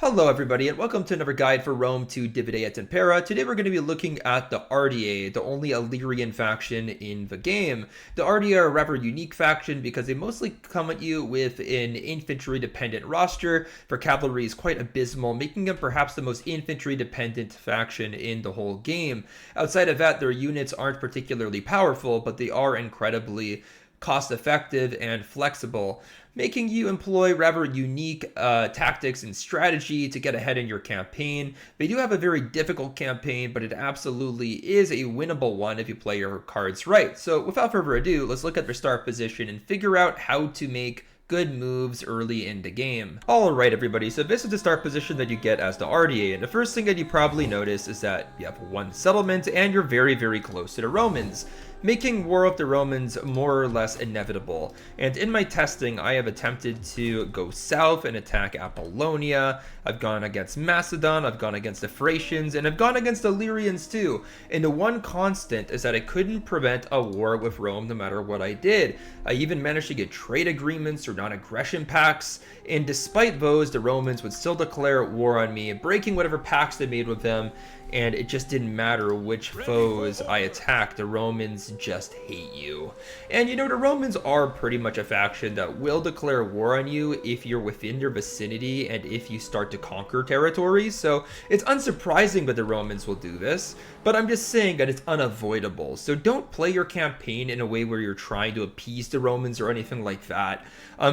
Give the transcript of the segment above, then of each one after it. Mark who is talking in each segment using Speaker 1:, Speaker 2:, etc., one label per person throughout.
Speaker 1: Hello everybody and welcome to another guide for Rome to Divide et Impera. Today we're going to be looking at the Ardiaei, the only Illyrian faction in the game. The Ardiaei are a rather unique faction because they mostly come at you with an infantry dependent roster. Their cavalry is quite abysmal, making them perhaps the most infantry dependent faction in the whole game. Outside of that, their units aren't particularly powerful, but they are incredibly cost effective and flexible, making you employ rather unique tactics and strategy to get ahead in your campaign. They do have a very difficult campaign, but it absolutely is a winnable one if you play your cards right. So without further ado, let's look at their start position and figure out how to make good moves early in the game. Alright everybody, so this is the start position that you get as the Ardiaei, and the first thing that you probably notice is that you have one settlement and you're very close to the Romans, making war with the Romans more or less inevitable. And in my testing, I have attempted to go south and attack Apollonia. I've gone against Macedon, I've gone against the Thracians, and I've gone against the Illyrians too. And the one constant is that I couldn't prevent a war with Rome no matter what I did. I even managed to get trade agreements or non-aggression pacts, and despite those, the Romans would still declare war on me, breaking whatever pacts they made with them. And it just didn't matter which foes I attacked, the Romans just hate you. And you know, the Romans are pretty much a faction that will declare war on you if you're within their vicinity and if you start to conquer territories. So it's unsurprising that the Romans will do this, but I'm just saying that it's unavoidable. So don't play your campaign in a way where you're trying to appease the Romans or anything like that.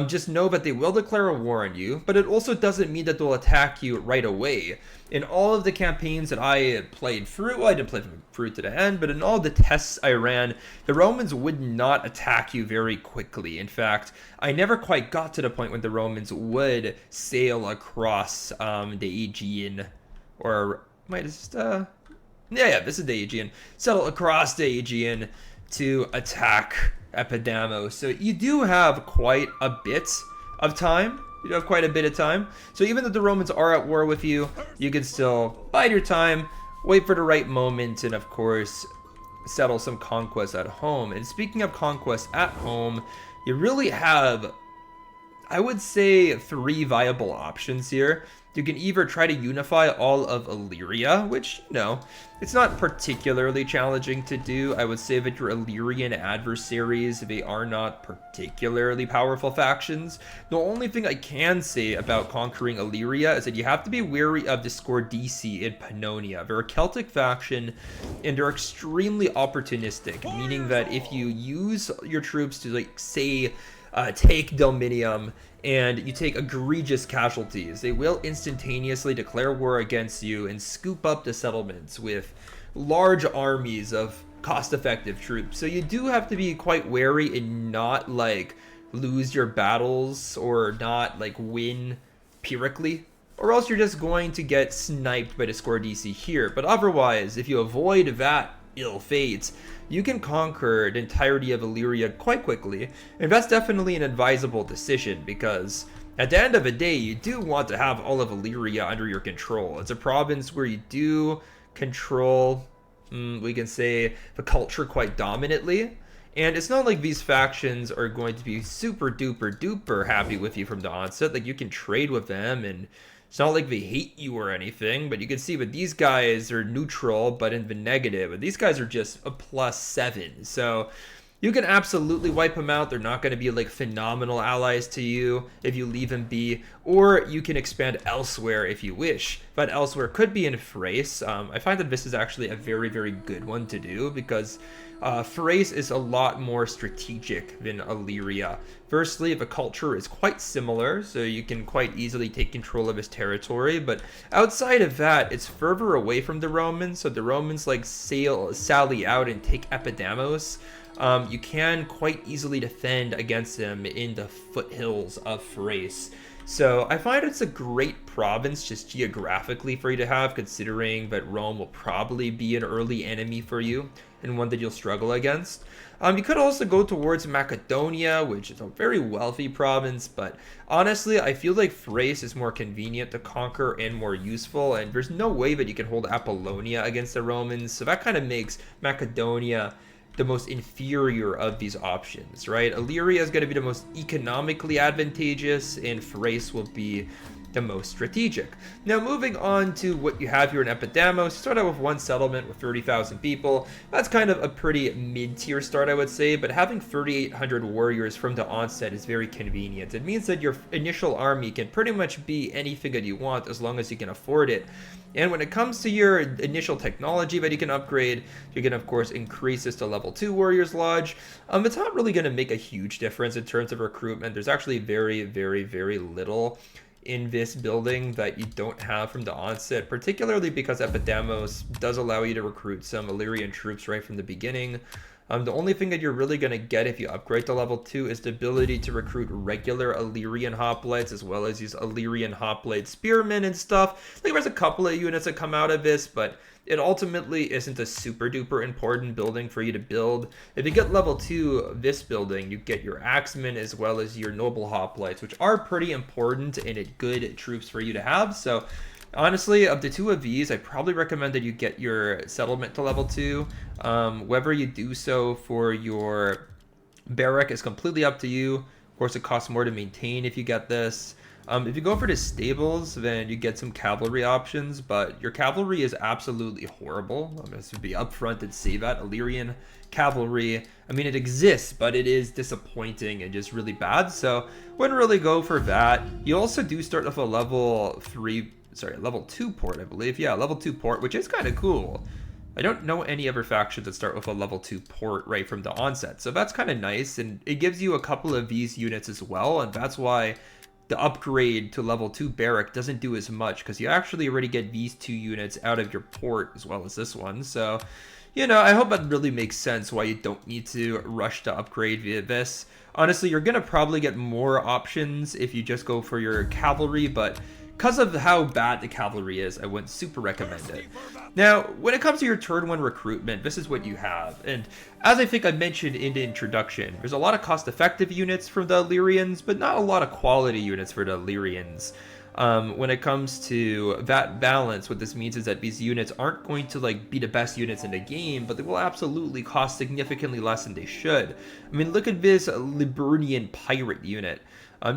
Speaker 1: Just know that they will declare a war on you, but it also doesn't mean that they'll attack you right away. In all of the campaigns that I played through, well, I didn't play through to the end, but in all the tests I ran, the Romans would not attack you very quickly. In fact, I never quite got to the point when the Romans would sail across the Aegean, or might just, yeah, this is the Aegean, settle across the Aegean to attack Epidamos. So you do have quite a bit of time. You do have quite a bit of time. So even though the Romans are at war with you, you can still bide your time, wait for the right moment, and of course, settle some conquests at home. And speaking of conquests at home, you really have, I would say, three viable options here. You can either try to unify all of Illyria, which, you know, it's not particularly challenging to do. I would say that your Illyrian adversaries, they are not particularly powerful factions. The only thing I can say about conquering Illyria is that you have to be wary of the Scordisi in Pannonia. They're a Celtic faction, and they're extremely opportunistic, meaning that if you use your troops to, like, say, take Delminium, and you take egregious casualties, they will instantaneously declare war against you and scoop up the settlements with large armies of cost-effective troops. So you do have to be quite wary and not, like, lose your battles or not, like, win pyrrhically, or else you're just going to get sniped by the Scordisi here. But otherwise, if you avoid that ill fate, you can conquer the entirety of Illyria quite quickly, and that's definitely an advisable decision because at the end of the day, you do want to have all of Illyria under your control. It's a province where you do control, we can say, the culture quite dominantly, and it's not like these factions are going to be super duper happy with you from the onset. Like, you can trade with them, and it's not like they hate you or anything, but you can see that these guys are neutral, but in the negative. And these guys are just a +7. So you can absolutely wipe them out. They're not going to be like phenomenal allies to you if you leave them be. Or you can expand elsewhere if you wish. But elsewhere could be in Thrace. I find that this is actually a very good one to do because Thrace is a lot more strategic than Illyria. Firstly, the culture is quite similar, so you can quite easily take control of his territory, but outside of that, it's further away from the Romans, so the Romans like sally out and take Epidamos. You can quite easily defend against them in the foothills of Thrace. So I find it's a great province just geographically for you to have, considering that Rome will probably be an early enemy for you and one that you'll struggle against. You could also go towards Macedonia, which is a very wealthy province, but honestly, I feel like Thrace is more convenient to conquer and more useful, and there's no way that you can hold Apollonia against the Romans, so that kind of makes Macedonia the most inferior of these options, right? Illyria is going to be the most economically advantageous, and Thrace will be the most strategic. Now moving on to what you have here in Epidamos, you start out with one settlement with 30,000 people. That's kind of a pretty mid-tier start, I would say, but having 3,800 warriors from the onset is very convenient. It means that your initial army can pretty much be anything that you want as long as you can afford it. And when it comes to your initial technology that you can upgrade, you can of course increase this to level 2 Warriors Lodge. It's not really going to make a huge difference in terms of recruitment. There's actually very little in this building that you don't have from the onset, particularly because Epidamos does allow you to recruit some Illyrian troops right from the beginning. The only thing that you're really going to get if you upgrade to level 2 is the ability to recruit regular Illyrian hoplites as well as these Illyrian hoplite spearmen and stuff. Like, there's a couple of units that come out of this, but it ultimately isn't a super duper important building for you to build. If you get level 2 this building, you get your axemen as well as your noble hoplites, which are pretty important and good troops for you to have. So honestly, of the two of these, I probably recommend that you get your settlement to level 2. Whether you do so for your barrack is completely up to you. Of course, it costs more to maintain if you get this. If you go for the stables, then you get some cavalry options, but your cavalry is absolutely horrible. I'm going to be upfront and say that. Illyrian cavalry, I mean, it exists, but it is disappointing and just really bad, so wouldn't really go for that. You also do start with a level 2 port, I believe. Yeah, level 2 port, which is kind of cool. I don't know any other factions that start with a level 2 port right from the onset, so that's kind of nice, and it gives you a couple of these units as well, and that's why the upgrade to level 2 barrack doesn't do as much, because you actually already get these 2 units out of your port as well as this one. So, you know, I hope that really makes sense why you don't need to rush to upgrade via this. Honestly, you're going to probably get more options if you just go for your cavalry, but because of how bad the cavalry is, I wouldn't super recommend it. Now, when it comes to your turn 1 recruitment, this is what you have. And as I think I mentioned in the introduction, there's a lot of cost-effective units for the Illyrians, but not a lot of quality units for the Illyrians. When it comes to that balance, what this means is that these units aren't going to be the best units in the game, but they will absolutely cost significantly less than they should. I mean, look at this Liburnian pirate unit.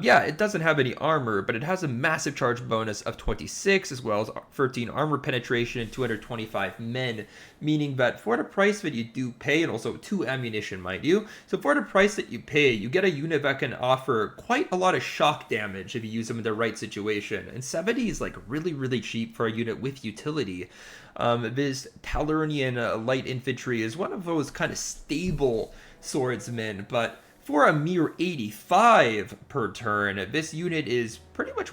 Speaker 1: Yeah, it doesn't have any armor, but it has a massive charge bonus of 26, as well as 13 armor penetration and 225 men, meaning that for the price that you do pay, and also 2 ammunition, mind you, so for the price that you pay, you get a unit that can offer quite a lot of shock damage if you use them in the right situation, and 70 is really cheap for a unit with utility. This Talernian light infantry is one of those kind of stable swordsmen, but for a mere 85 per turn, this unit is pretty much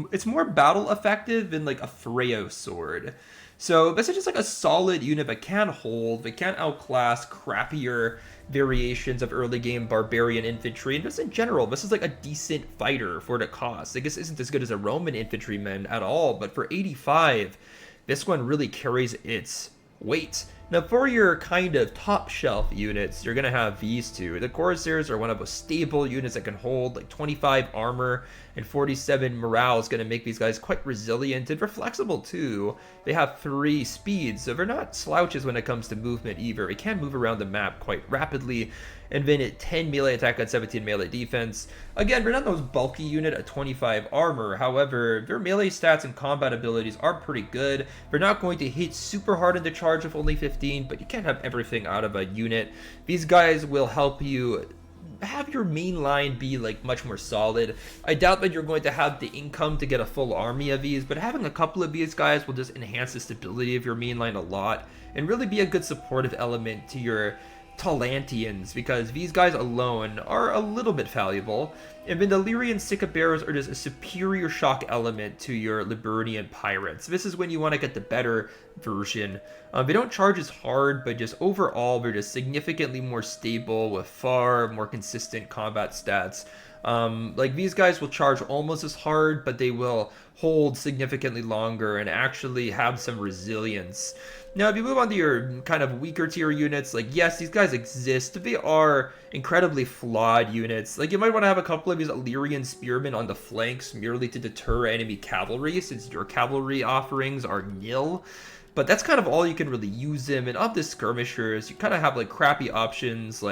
Speaker 1: it's more battle effective than a Freyo sword. So this is just a solid unit that can hold, that can outclass crappier variations of early game barbarian infantry, and just in general, this is a decent fighter for the cost. I guess isn't as good as a Roman infantryman at all, but for 85, this one really carries its weight. Now, for your kind of top shelf units, you're going to have these two. The Corsairs are one of those stable units that can hold 25 armor and 47 morale is going to make these guys quite resilient, and they're flexible too. They have 3 speeds, so they're not slouches when it comes to movement either. They can move around the map quite rapidly, and then at 10 melee attack and 17 melee defense. Again, they're not those bulky unit at 25 armor, however, their melee stats and combat abilities are pretty good. They're not going to hit super hard in the charge with only 15, but you can't have everything out of a unit. These guys will help you have your main line be much more solid. I doubt that you're going to have the income to get a full army of these, but having a couple of these guys will just enhance the stability of your main line a lot and really be a good supportive element to your Talantians, because these guys alone are a little bit valuable, and then the Illyrian Sycobearers are just a superior shock element to your Liburnian pirates. This is when you want to get the better version. They don't charge as hard, but just overall they're just significantly more stable with far more consistent combat stats. These guys will charge almost as hard, but they will hold significantly longer and actually have some resilience. Now, if you move on to your kind of weaker tier units, yes, these guys exist. They are incredibly flawed units. You might want to have a couple of these Illyrian spearmen on the flanks merely to deter enemy cavalry, since your cavalry offerings are nil. But that's kind of all you can really use them. And of the skirmishers, you kind of have crappy options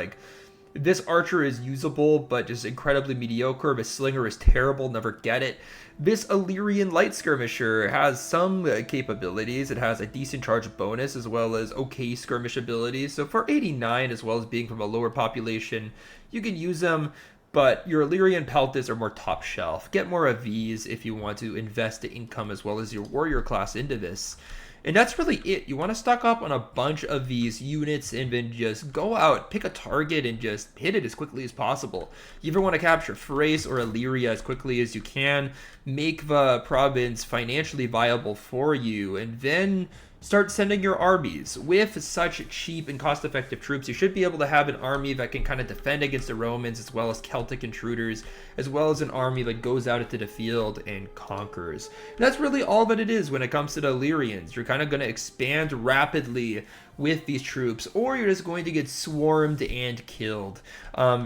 Speaker 1: This archer is usable, but just incredibly mediocre. This slinger is terrible, never get it. This Illyrian light skirmisher has some capabilities. It has a decent charge bonus as well as okay skirmish abilities. So for 89, as well as being from a lower population, you can use them. But your Illyrian peltas are more top shelf. Get more of these if you want to invest the income as well as your warrior class into this. And that's really it. You want to stock up on a bunch of these units and then just go out, pick a target, and just hit it as quickly as possible. You ever want to capture Thrace or Illyria as quickly as you can, make the province financially viable for you, and then start sending your armies. With such cheap and cost-effective troops, you should be able to have an army that can kind of defend against the Romans as well as Celtic intruders, as well as an army that goes out into the field and conquers. And that's really all that it is when it comes to the Illyrians. You're kind of going to expand rapidly with these troops, or you're just going to get swarmed and killed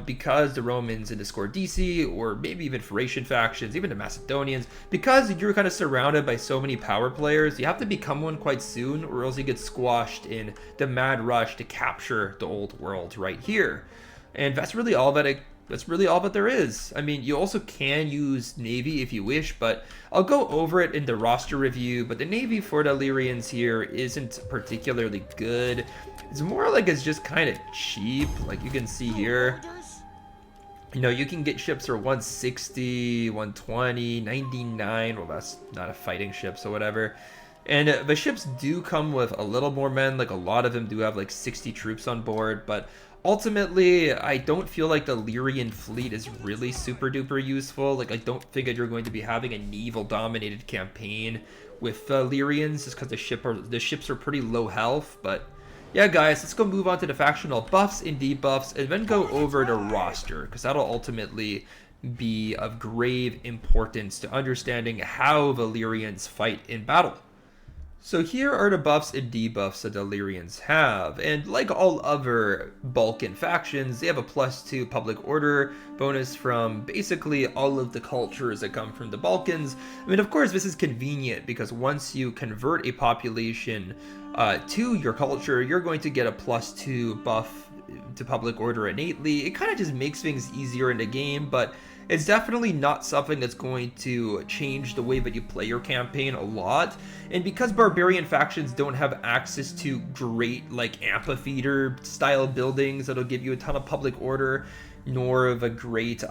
Speaker 1: because the Romans in the Scordisi, or maybe even Thracian factions, even the Macedonians, because you're kind of surrounded by so many power players, you have to become one quite soon, or else you get squashed in the mad rush to capture the old world right here. And that's really all that there is. I mean, you also can use Navy if you wish, but I'll go over it in the roster review. But the Navy for the Illyrians here isn't particularly good. It's more like it's just kind of cheap. Like you can see here, you know, you can get ships for 160, 120, 99. Well, that's not a fighting ship, so whatever. And the ships do come with a little more men. Like a lot of them do have like 60 troops on board, but ultimately, I don't feel like the Illyrian fleet is really super duper useful. Like, I don't think that you're going to be having a naval dominated campaign with the Illyrians just because the ships are pretty low health. But yeah, guys, let's go move on to the factional buffs and debuffs and then go over the roster, because that'll ultimately be of grave importance to understanding how the Illyrians fight in battle. So here are the buffs and debuffs that the Illyrians have, and like all other Balkan factions, they have a +2 public order bonus from basically all of the cultures that come from the Balkans. I mean, of course, this is convenient because once you convert a population to your culture, you're going to get a +2 buff to public order innately. It kind of just makes things easier in the game, but it's definitely not something that's going to change the way that you play your campaign a lot. And because barbarian factions don't have access to great like amphitheater style buildings that'll give you a ton of public order, nor of a great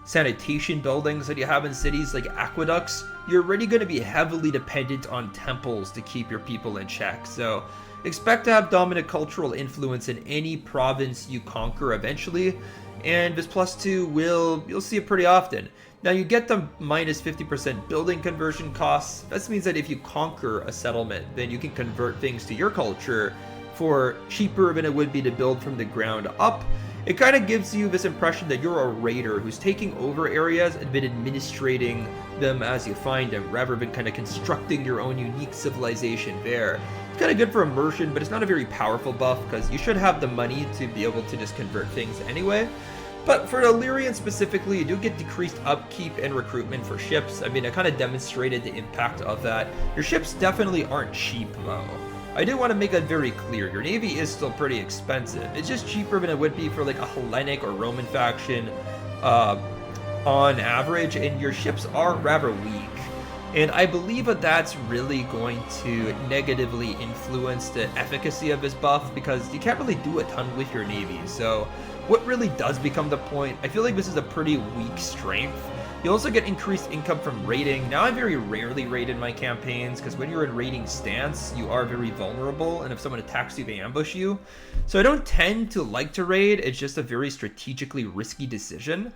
Speaker 1: sanitation buildings that you have in cities like aqueducts, you're already going to be heavily dependent on temples to keep your people in check. So expect to have dominant cultural influence in any province you conquer eventually, and this +2 you'll see it pretty often. Now you get the -50% building conversion costs. This means that if you conquer a settlement, then you can convert things to your culture for cheaper than it would be to build from the ground up. It kind of gives you this impression that you're a raider who's taking over areas and then administrating them as you find them, rather than kind of constructing your own unique civilization there. It's kind of good for immersion, but it's not a very powerful buff because you should have the money to be able to just convert things anyway. But for Illyrian specifically, you do get decreased upkeep and recruitment for ships. I mean, I kind of demonstrated the impact of that. Your ships definitely aren't cheap though. I do want to make that very clear. Your navy is still pretty expensive. It's just cheaper than it would be for like a Hellenic or Roman faction on average, and your ships are rather weak. And I believe that that's really going to negatively influence the efficacy of this buff, because you can't really do a ton with your navy. So what really does become the point? I feel like this is a pretty weak strength. You also get increased income from raiding. Now I very rarely raid in my campaigns, because when you're in raiding stance, you are very vulnerable, and if someone attacks you, they ambush you. So I don't tend to like to raid. It's just a very strategically risky decision.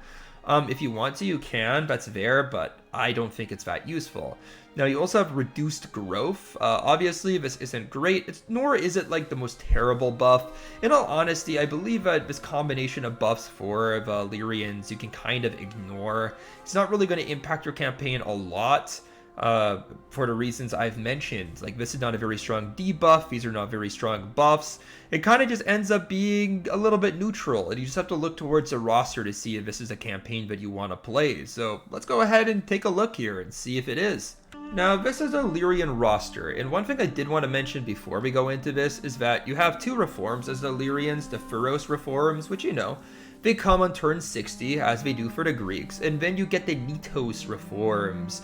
Speaker 1: If you want to, you can, that's there, but I don't think it's that useful. Now, you also have reduced growth. Obviously, this isn't great, nor is it like the most terrible buff. In all honesty, I believe that this combination of buffs for the Illyrians you can kind of ignore. It's not really going to impact your campaign a lot. for the reasons I've mentioned. Like, this is not a very strong debuff, these are not very strong buffs. It kind of just ends up being a little bit neutral, and you just have to look towards the roster to see if this is a campaign that you want to play. So let's go ahead and take a look here and see if it is. Now, this is a Illyrian roster, and one thing I did want to mention before we go into this is that you have two reforms as the Illyrians, the Furos reforms, which you know, they come on turn 60, as they do for the Greeks, and then you get the Nitos reforms,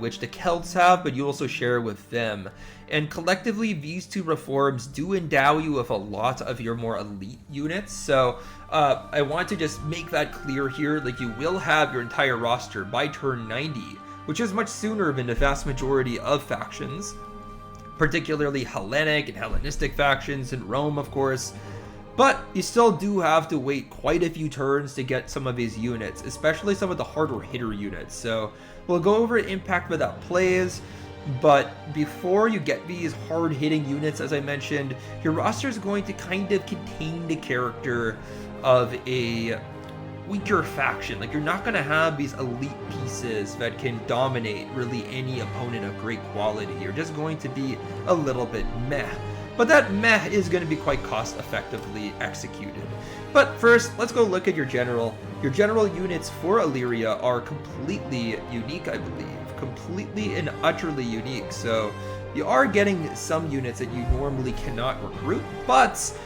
Speaker 1: which the Celts have, but you also share with them. And collectively, these two reforms do endow you with a lot of your more elite units, so I want to just make that clear here. Like, you will have your entire roster by turn 90, which is much sooner than the vast majority of factions, particularly Hellenic and Hellenistic factions in Rome, of course. But you still do have to wait quite a few turns to get some of these units, especially some of the harder hitter units. So we'll go over impact that that plays, but before you get these hard hitting units, as I mentioned, your roster is going to kind of contain the character of a weaker faction. Like, you're not going to have these elite pieces that can dominate really any opponent of great quality. You're just going to be a little bit meh. But that meh is going to be quite cost effectively executed. But first, let's go look at your general. Your general units for Illyria are completely unique, I believe. Completely and utterly unique. So you are getting some units that you normally cannot recruit, but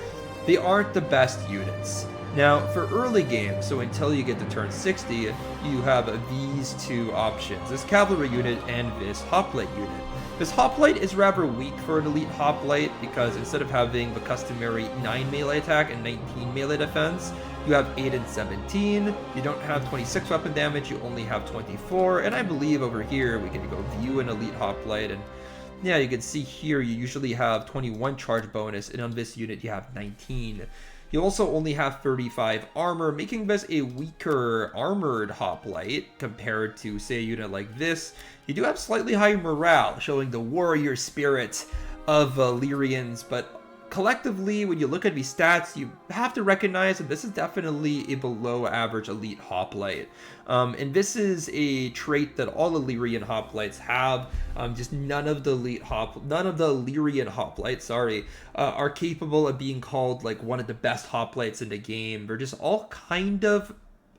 Speaker 1: they aren't the best units. Now, for early game, so until you get to turn 60, you have these two options, this cavalry unit and this hoplite unit. This hoplite is rather weak for an elite hoplite because instead of having the customary 9 melee attack and 19 melee defense, you have 8 and 17. You don't have 26 weapon damage, you only have 24. And I believe over here we can go view an elite hoplite, and yeah, you can see here you usually have 21 charge bonus, and on this unit you have 19. You also only have 35 armor, making this a weaker armored hoplite compared to, say, a unit like this. You do have slightly higher morale, showing the warrior spirit of Illyrians, but collectively, when you look at these stats, you have to recognize that this is definitely a below average elite hoplite. And this is a trait that all Illyrian hoplites have. Just none of the Illyrian hoplites, are capable of being called like one of the best hoplites in the game. They're just all kind of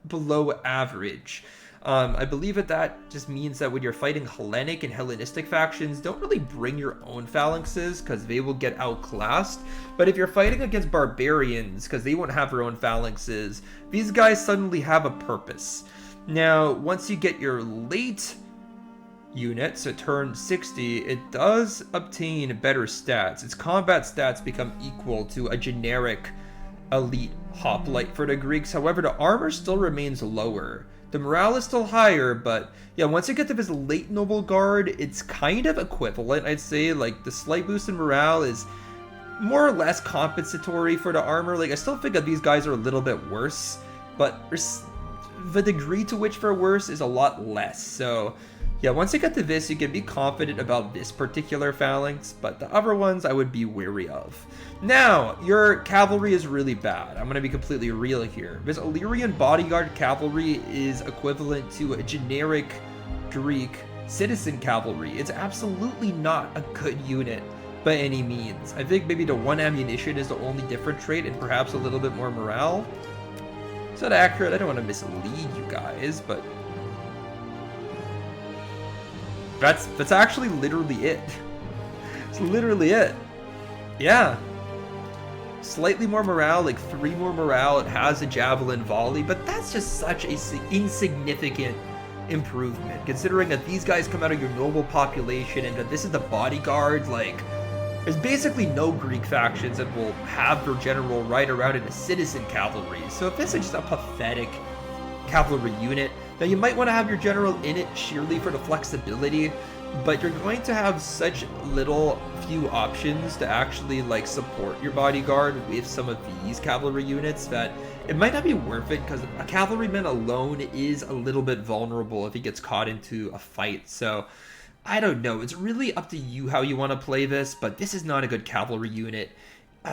Speaker 1: below average. I believe that just means that when you're fighting Hellenic and Hellenistic factions, don't really bring your own phalanxes because they will get outclassed. But if you're fighting against barbarians, because they won't have their own phalanxes, these guys suddenly have a purpose. Now, once you get your late units at turn 60, it does obtain better stats. Its combat stats become equal to a generic elite hoplite for the Greeks. However, the armor still remains lower. The morale is still higher, but yeah, once you get to this late noble guard, it's kind of equivalent, I'd say. Like, the slight boost in morale is more or less compensatory for the armor. Like, I still think that these guys are a little bit worse, but the degree to which they're worse is a lot less. So yeah, once you get to this, you can be confident about this particular phalanx, but the other ones I would be wary of. Now, your cavalry is really bad. I'm going to be completely real here. This Illyrian bodyguard cavalry is equivalent to a generic Greek citizen cavalry. It's absolutely not a good unit by any means. I think maybe the 1 ammunition is the only different trait, and perhaps a little bit more morale. Is that accurate? I don't want to mislead you guys, but that's actually literally it. It's literally it. Yeah. Slightly more morale, like 3 more morale. It has a javelin volley, but that's just such a insignificant improvement, considering that these guys come out of your noble population and that this is the bodyguard. Like, there's basically no Greek factions that will have their general ride around in a citizen cavalry. So if this is just a pathetic cavalry unit, now you might want to have your general in it sheerly for the flexibility, but you're going to have such few options to actually like support your bodyguard with some of these cavalry units that it might not be worth it, because a cavalryman alone is a little bit vulnerable if he gets caught into a fight. So I don't know, it's really up to you how you want to play this, but this is not a good cavalry unit.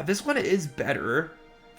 Speaker 1: This one is better.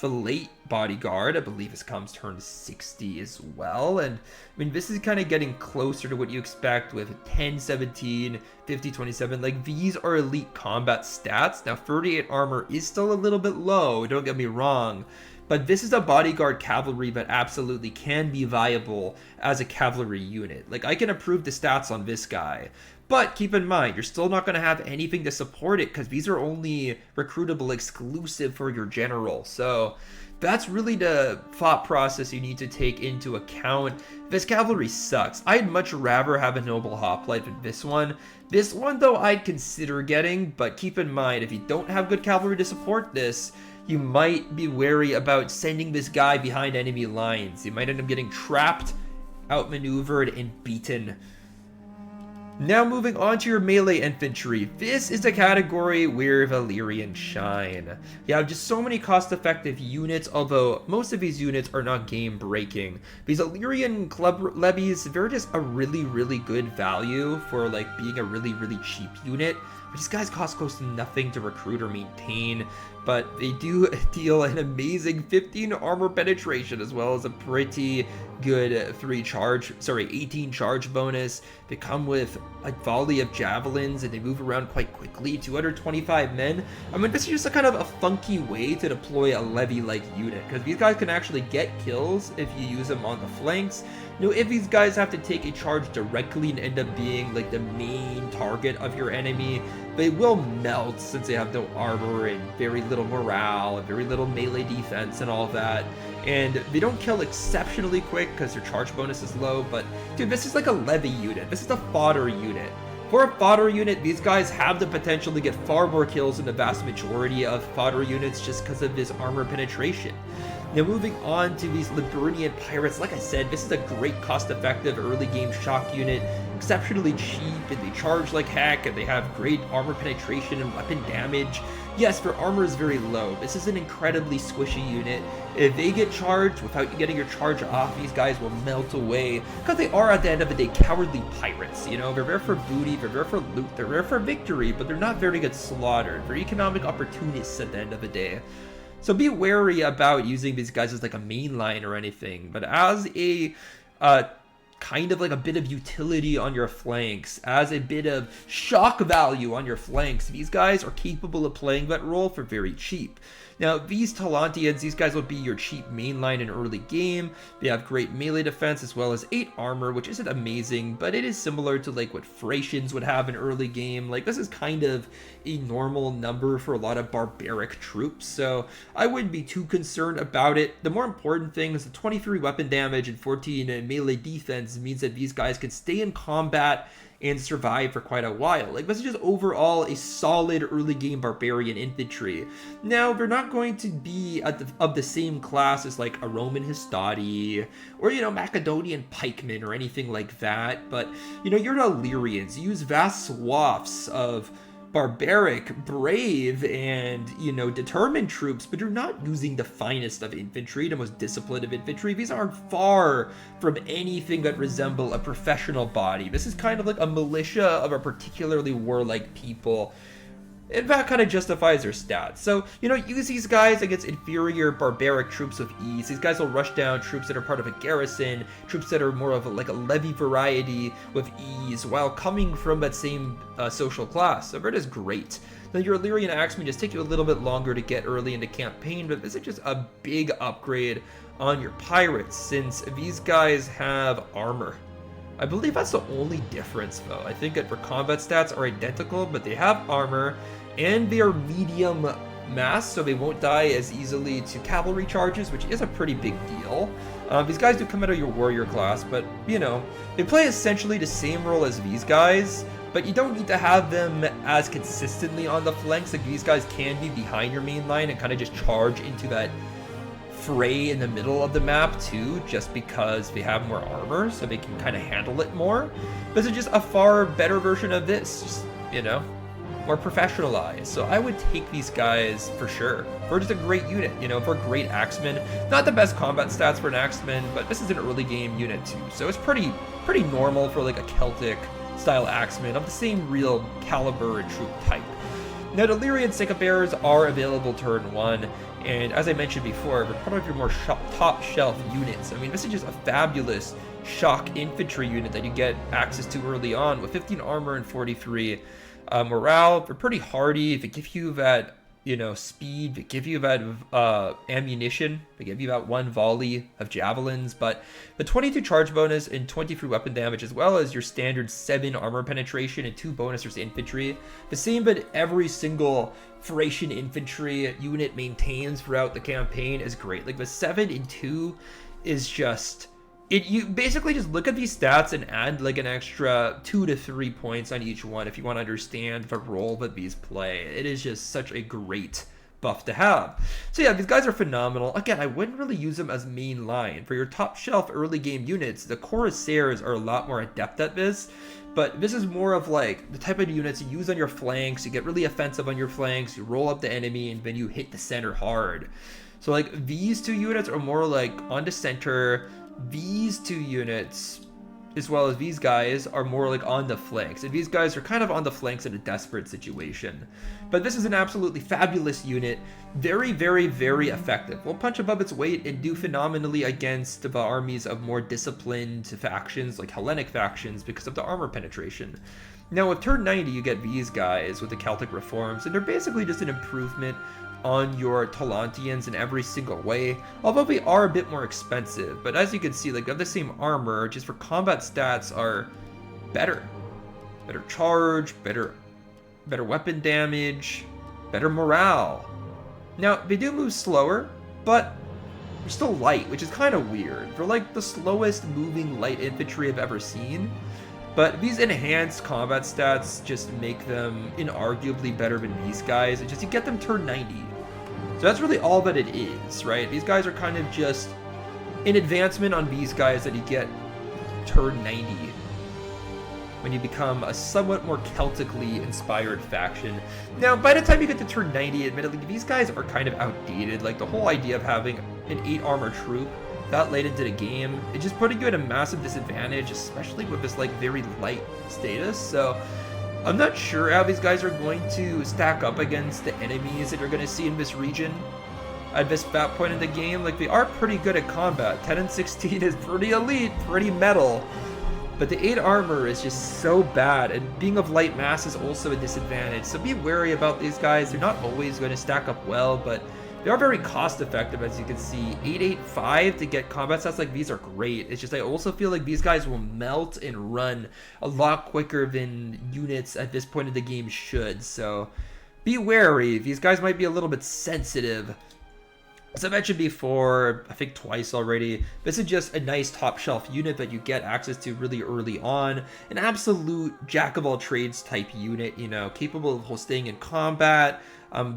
Speaker 1: Filate bodyguard. I believe this comes turn 60 as well. And I mean, this is kind of getting closer to what you expect with 10, 17, 50, 27. Like, these are elite combat stats. Now, 38 armor is still a little bit low, don't get me wrong. But this is a bodyguard cavalry that absolutely can be viable as a cavalry unit. Like, I can improve the stats on this guy. But keep in mind, you're still not going to have anything to support it because these are only recruitable exclusive for your general. So that's really the thought process you need to take into account. This cavalry sucks. I'd much rather have a noble hoplite than this one. This one, though, I'd consider getting, but keep in mind, if you don't have good cavalry to support this, you might be wary about sending this guy behind enemy lines. You might end up getting trapped, outmaneuvered, and beaten. Now moving on to your melee infantry. This is the category where the Illyrian shine. You have just so many cost-effective units, although most of these units are not game-breaking. These Illyrian club levies, they're just a really, really good value for like being a really, really cheap unit. These guys cost close to nothing to recruit or maintain, but they do deal an amazing 15 armor penetration as well as a pretty good 18 charge bonus. They come with a volley of javelins and they move around quite quickly, 225 men. I mean, this is just a kind of a funky way to deploy a levy-like unit, because these guys can actually get kills if you use them on the flanks. You know, if these guys have to take a charge directly and end up being like the main target of your enemy, they will melt since they have no armor and very little morale and very little melee defense and all that. And they don't kill exceptionally quick because their charge bonus is low, but dude, this is like a levy unit. This is a fodder unit. For a fodder unit, these guys have the potential to get far more kills than the vast majority of fodder units just because of this armor penetration. Now moving on to these Liburnian pirates, like I said, this is a great cost-effective early game shock unit, exceptionally cheap, and they charge like heck, and they have great armor penetration and weapon damage. Yes, their armor is very low. This is an incredibly squishy unit. If they get charged without you getting your charge off, these guys will melt away, because they are, at the end of the day, cowardly pirates. You know, they're there for booty, they're there for loot, they're there for victory, but they're not there to get slaughtered. They're economic opportunists at the end of the day. So be wary about using these guys as like a main line or anything, but as a kind of like a bit of utility on your flanks, as a bit of shock value on your flanks, these guys are capable of playing that role for very cheap. Now, these Talantians, these guys will be your cheap mainline in early game. They have great melee defense as well as 8 armor, which isn't amazing, but it is similar to like what Thracians would have in early game. Like, this is kind of a normal number for a lot of barbaric troops, so I wouldn't be too concerned about it. The more important thing is the 23 weapon damage and 14 melee defense means that these guys can stay in combat and survive for quite a while. Like, this is just overall a solid early game barbarian infantry. Now, they're not going to be of the same class as like a Roman Hastati or, you know, Macedonian pikemen or anything like that, but, you know, you're Illyrians. You use vast swaths of barbaric, brave, and, you know, determined troops, but you're not using the finest of infantry, the most disciplined of infantry. These are far from anything that resemble a professional body. This is kind of like a militia of a particularly warlike people. And that kind of justifies their stats. So, you know, use these guys against inferior barbaric troops with ease. These guys will rush down troops that are part of a garrison, troops that are more of like a levy variety with ease, while coming from that same social class. So that is great. Now, your Illyrian Axemen just take you a little bit longer to get early into campaign, but this is just a big upgrade on your pirates, since these guys have armor. I believe that's the only difference, though. I think that for combat stats are identical, but they have armor, and they are medium mass, so they won't die as easily to cavalry charges, which is a pretty big deal. These guys do come out of your warrior class, but, you know, they play essentially the same role as these guys, but you don't need to have them as consistently on the flanks. Like, these guys can be behind your main line and kind of just charge into that fray in the middle of the map too, just because they have more armor, so they can kind of handle it more. This is just a far better version of this, just, you know, more professionalized. So I would take these guys for sure. For just a great unit, you know, for great axemen. Not the best combat stats for an axeman, but this is an early game unit too, so it's pretty normal for like a Celtic style axeman of the same real caliber and troop type. Now, the Illyrian Sicca Bearers are available turn 1, and as I mentioned before, they're part of your more top shelf units. I mean, this is just a fabulous shock infantry unit that you get access to early on with 15 armor and 43 morale. They're pretty hardy. They give you that, you know, speed. They give you that ammunition. They give you that 1 volley of javelins. But the 22 charge bonus and 23 weapon damage, as well as your standard 7 armor penetration and 2 bonusers to infantry, the same that every single Thracian infantry unit maintains throughout the campaign, is great. Like the 7 and 2 is just... you basically just look at these stats and add like an extra 2 to 3 points on each one if you want to understand the role that these play. It is just such a great buff to have. So yeah, these guys are phenomenal. Again, I wouldn't really use them as main line. For your top shelf early game units, the Corsairs are a lot more adept at this, but this is more of like the type of units you use on your flanks. You get really offensive on your flanks, you roll up the enemy, and then you hit the center hard. So like these 2 units are more like on the center. These 2 units, as well as these guys, are more like on the flanks, and these guys are kind of on the flanks in a desperate situation. But this is an absolutely fabulous unit, very, very, very effective. Will punch above its weight and do phenomenally against the armies of more disciplined factions, like Hellenic factions, because of the armor penetration. Now with turn 90, you get these guys with the Celtic reforms, and they're basically just an improvement on your Talantians in every single way, although they are a bit more expensive. But as you can see, like, they have the same armor, just for combat stats are better. Better charge, better weapon damage, better morale. Now, they do move slower, but they're still light, which is kind of weird. They're like the slowest moving light infantry I've ever seen. But these enhanced combat stats just make them inarguably better than these guys. It's just you get them turn 90. So that's really all that it is, right? These guys are kind of just an advancement on these guys that you get turn 90 when you become a somewhat more Celtically inspired faction. Now, by the time you get to turn 90, admittedly, these guys are kind of outdated. Like, the whole idea of having an 8 armor troop that late into the game, it's just putting you at a massive disadvantage, especially with this, like, very light status. So I'm not sure how these guys are going to stack up against the enemies that you're going to see in this region at this that point in the game. Like, they are pretty good at combat. 10 and 16 is pretty elite, pretty metal. But the 8 armor is just so bad, and being of light mass is also a disadvantage. So be wary about these guys. They're not always going to stack up well, but they are very cost effective, as you can see. 885 to get combat stats like these are great. It's just I also feel like these guys will melt and run a lot quicker than units at this point in the game should. So be wary. These guys might be a little bit sensitive. As I mentioned before, I think twice already, this is just a nice top shelf unit that you get access to really early on. An absolute jack of all trades type unit, you know, capable of staying in combat,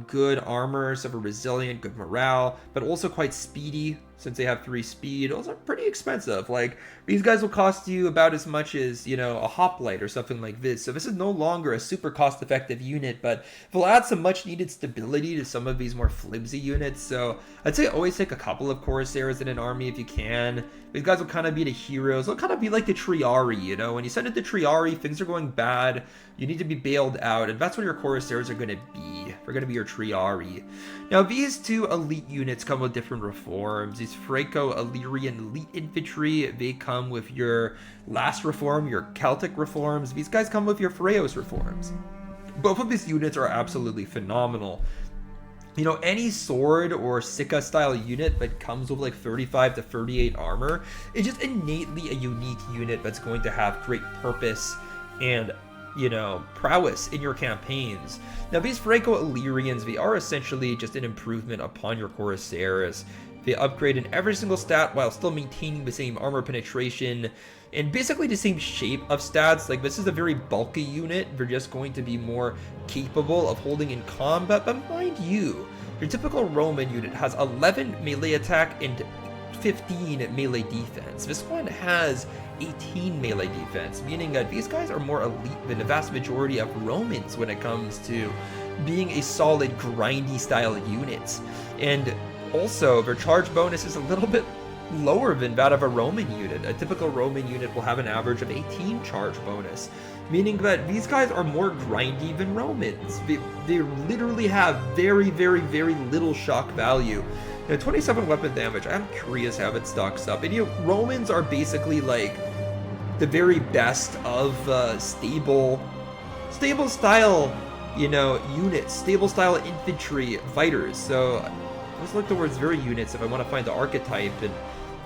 Speaker 1: good armor, so for resilient, good morale, but also quite speedy since they have 3 speed. Also pretty expensive. Like, these guys will cost you about as much as, you know, a hoplite or something like this. So this is no longer a super cost effective unit, but will add some much needed stability to some of these more flimsy units. So I'd say always take a couple of Corsairs in an army if you can. These guys will kind of be the heroes. They'll kind of be like the Triari, you know? When you send it to Triari, things are going bad. You need to be bailed out, and that's what your Corsairs are going to be. They're going to be your Triari. Now, these 2 elite units come with different reforms. These Franco-Illyrian elite infantry, they come with your last reform, your Celtic reforms. These guys come with your Pharaoh's reforms. Both of these units are absolutely phenomenal. You know, any sword or Sicca style unit that comes with like 35 to 38 armor is just innately a unique unit that's going to have great purpose and, you know, prowess in your campaigns. Now, these Franco-Illyrians, they are essentially just an improvement upon your Corsairs. They upgrade in every single stat while still maintaining the same armor penetration and basically the same shape of stats. Like, this is a very bulky unit. They're just going to be more capable of holding in combat. But mind you, your typical Roman unit has 11 melee attack and 15 melee defense. This one has 18 melee defense, meaning that these guys are more elite than the vast majority of Romans when it comes to being a solid grindy style unit. And also, their charge bonus is a little bit lower than that of a Roman unit. A typical Roman unit will have an average of 18 charge bonus, meaning that these guys are more grindy than Romans. They literally have very, very, very little shock value. Now, 27 weapon damage, I'm curious how it stocks up. And Romans are basically like the very best of stable style, units, stable style infantry fighters. So let's look towards very units if I want to find the archetype.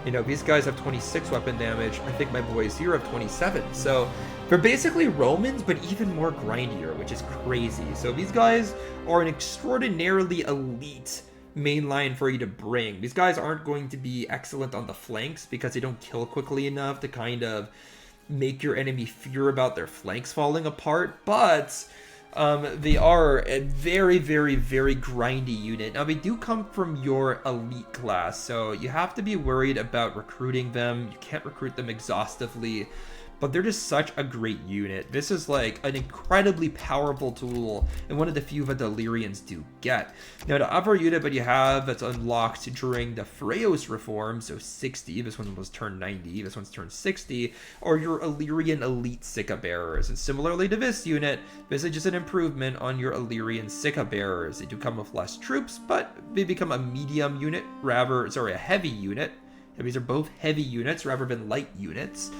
Speaker 1: And these guys have 26 weapon damage. I think my boys here have 27. So they're basically Romans, but even more grindier, which is crazy. So these guys are an extraordinarily elite main line for you to bring. These guys aren't going to be excellent on the flanks because they don't kill quickly enough to kind of make your enemy fear about their flanks falling apart, but they are a very, very, very grindy unit. Now, they do come from your elite class, so you have to be worried about recruiting them. You can't recruit them exhaustively, but they're just such a great unit. This is like an incredibly powerful tool and one of the few that the Illyrians do get. Now, the other unit that you have that's unlocked during the Freyos reform, so 60, this one was turned 90, this one's turned 60, are your Illyrian elite Sika bearers. And similarly to this unit, this is just an improvement on your Illyrian Sika bearers. They do come with less troops, but they become a medium unit, a heavy unit. And these are both heavy units rather than light units.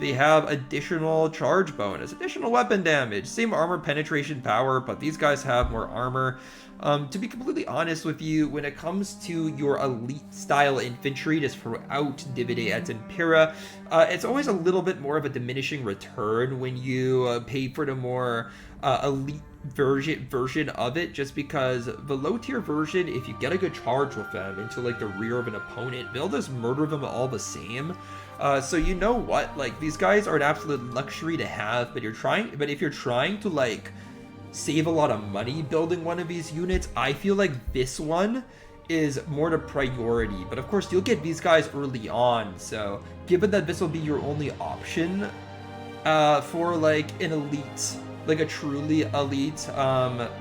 Speaker 1: They have additional charge bonus, additional weapon damage, same armor penetration power, but these guys have more armor. To be completely honest with you, when it comes to your elite style infantry just throughout Divide et Impera, it's always a little bit more of a diminishing return when you pay for the more elite version of it, just because the low tier version, if you get a good charge with them into like the rear of an opponent, they'll just murder them all the same. So you know what, like these guys are an absolute luxury to have, but if you're trying to like save a lot of money building one of these units, I feel like this one is more the priority. But of course you'll get these guys early on, so given that this will be your only option for like an elite, like a truly elite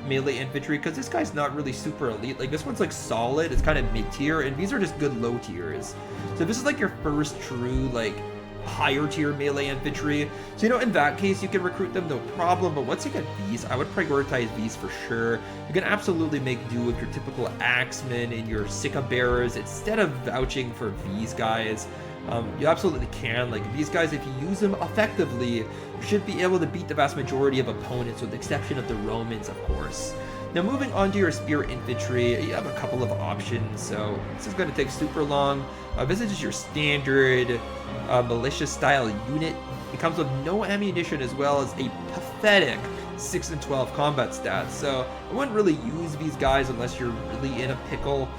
Speaker 1: melee infantry, because this guy's not really super elite. Like this one's like solid, it's kind of mid-tier, and these are just good low tiers. So this is like your first true like higher tier melee infantry. So in that case you can recruit them no problem, but once you get these, I would prioritize these for sure. You can absolutely make do with your typical axemen and your Sika bearers instead of vouching for these guys. You absolutely can. Like these guys, if you use them effectively, you should be able to beat the vast majority of opponents, with the exception of the Romans, of course. Now moving on to your spear infantry, you have a couple of options, so this is going to take super long. This is just your standard militia style unit. It comes with no ammunition as well as a pathetic 6 and 12 combat stats, so I wouldn't really use these guys unless you're really in a pickle.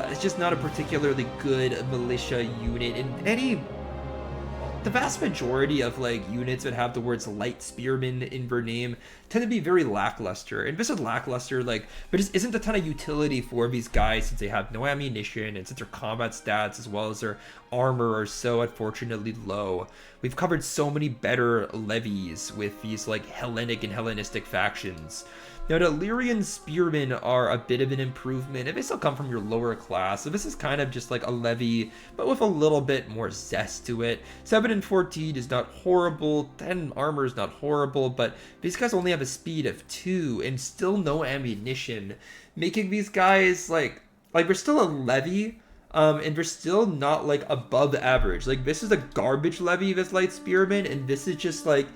Speaker 1: It's just not a particularly good militia unit. The vast majority of like units that have the words light spearmen in their name tend to be very lackluster, and this is lackluster, like there just isn't a ton of utility for these guys since they have no ammunition, and since their combat stats as well as their armor are so unfortunately low. We've covered so many better levies with these like Hellenic and Hellenistic factions. Now, the Illyrian spearmen are a bit of an improvement, and they still come from your lower class, so this is kind of just like a levy, but with a little bit more zest to it. 7 and 14 is not horrible, 10 armor is not horrible, but these guys only have a speed of 2 and still no ammunition, making these guys like they're still a levy, and they're still not like above average. Like this is a garbage levy, this light spearman, and this is just like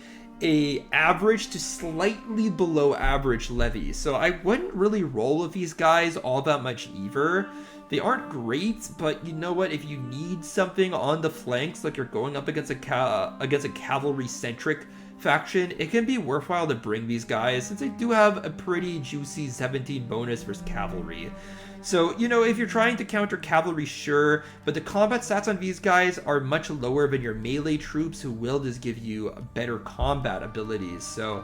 Speaker 1: a average to slightly below average levy. So I wouldn't really roll with these guys all that much either. They aren't great, but you know what? If you need something on the flanks, like you're going up against a cavalry-centric faction, it can be worthwhile to bring these guys since they do have a pretty juicy 17 bonus versus cavalry. So, if you're trying to counter cavalry, sure, but the combat stats on these guys are much lower than your melee troops, who will just give you better combat abilities. So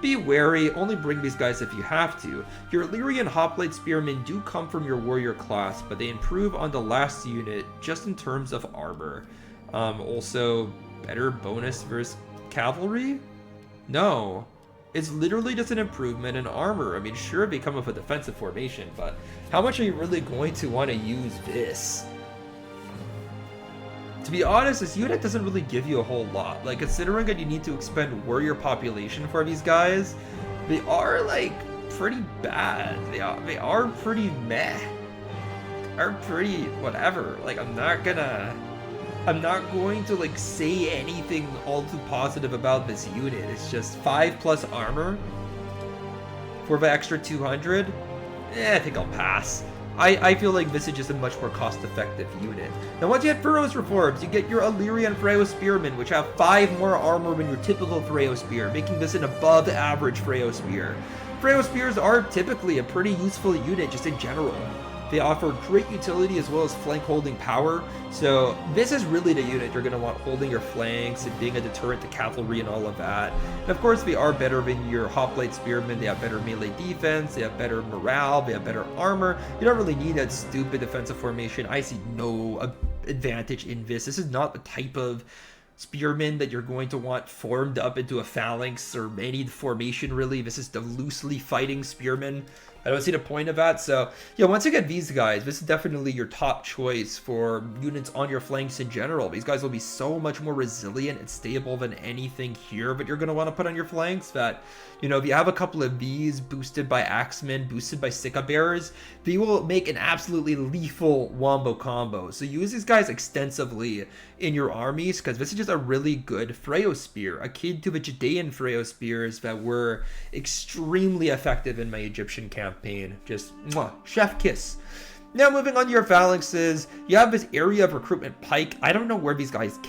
Speaker 1: be wary, only bring these guys if you have to. Your Illyrian hoplite spearmen do come from your warrior class, but they improve on the last unit just in terms of armor. Also, better bonus versus cavalry? No. It's literally just an improvement in armor. I mean, sure, they come with a defensive formation, but how much are you really going to want to use this? To be honest, this unit doesn't really give you a whole lot. Like, considering that you need to expend warrior population for these guys, they are, like, pretty bad. They are pretty meh. Are pretty whatever. Like, I'm not going to, like, say anything all too positive about this unit. It's just 5+ armor for the extra 200. I think I'll pass. I feel like this is just a much more cost-effective unit. Now, once you get Furrow's Reforms, you get your Illyrian Freyo Spearmen, which have 5 more armor than your typical Freyo Spear, making this an above-average Freyo Spear. Freyo Spears are typically a pretty useful unit just in general. They offer great utility as well as flank holding power, so this is really the unit you're going to want holding your flanks and being a deterrent to cavalry and all of that. And of course, they are better than your Hoplite Spearmen. They have better melee defense, they have better morale, they have better armor. You don't really need that stupid defensive formation. I see no advantage in this. This is not the type of spearmen that you're going to want formed up into a phalanx or any formation, really. This is the loosely fighting spearmen. I don't see the point of that. So yeah, once you get these guys, this is definitely your top choice for units on your flanks in general. These guys will be so much more resilient and stable than anything here that you're going to want to put on your flanks. That, you know, if you have a couple of these boosted by axemen, boosted by Sika bearers, they will make an absolutely lethal wombo combo. So use these guys extensively in your armies, because this is just a really good Freyo Spear, akin to the Judean Freyo Spears that were extremely effective in my Egyptian campaign. Just mwah, chef kiss. Now moving on to your phalanxes, you have this area of recruitment pike. I don't know where these guys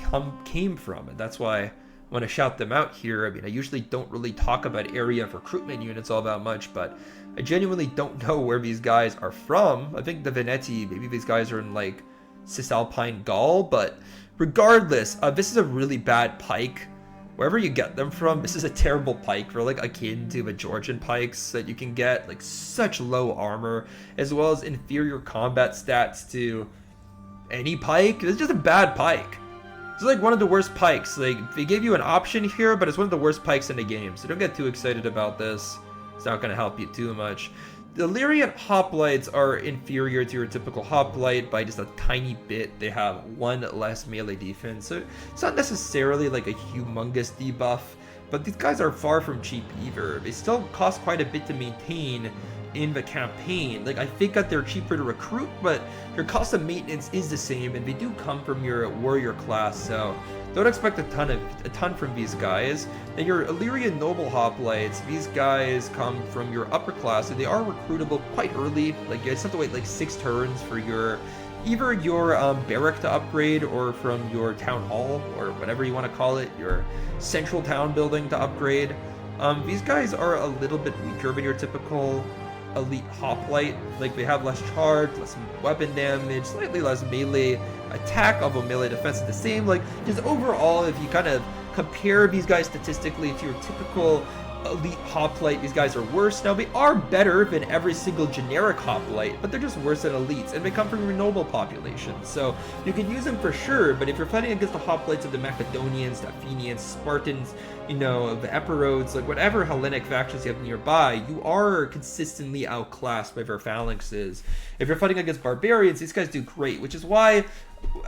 Speaker 1: came from, and that's why I want to shout them out here. I mean, I usually don't really talk about area of recruitment units all that much, but I genuinely don't know where these guys are from. I think the Veneti, maybe these guys are in like Cisalpine Gaul, but regardless, this is a really bad pike. Wherever you get them from, this is a terrible pike. They're like akin to the Georgian pikes that you can get, like such low armor, as well as inferior combat stats to any pike. It's just a bad pike. It's like one of the worst pikes. Like, they gave you an option here, but it's one of the worst pikes in the game, so don't get too excited about this. It's not going to help you too much. The Illyrian hoplites are inferior to your typical hoplite by just a tiny bit. They have 1 less melee defense, so it's not necessarily like a humongous debuff, but these guys are far from cheap either. They still cost quite a bit to maintain in the campaign. Like, I think that they're cheaper to recruit, but your cost of maintenance is the same, and they do come from your warrior class, so don't expect a ton from these guys. And your Illyrian noble hoplites, these guys come from your upper class, and they are recruitable quite early. Like, you just have to wait like 6 turns for either your barrack to upgrade, or from your town hall, or whatever you want to call it, your central town building to upgrade. These guys are a little bit weaker than your typical elite hoplite. Like, they have less charge, less weapon damage, slightly less melee attack, although melee defense is the same. Like, just overall, if you kind of compare these guys statistically to your typical elite hoplite, these guys are worse. Now, they are better than every single generic hoplite, but they're just worse than elites, and they come from your noble population, so you can use them for sure. But if you're fighting against the hoplites of the Macedonians, the Athenians, Spartans, you know, the Epirotes, like whatever Hellenic factions you have nearby, you are consistently outclassed by their phalanxes. If you're fighting against barbarians, these guys do great, which is why,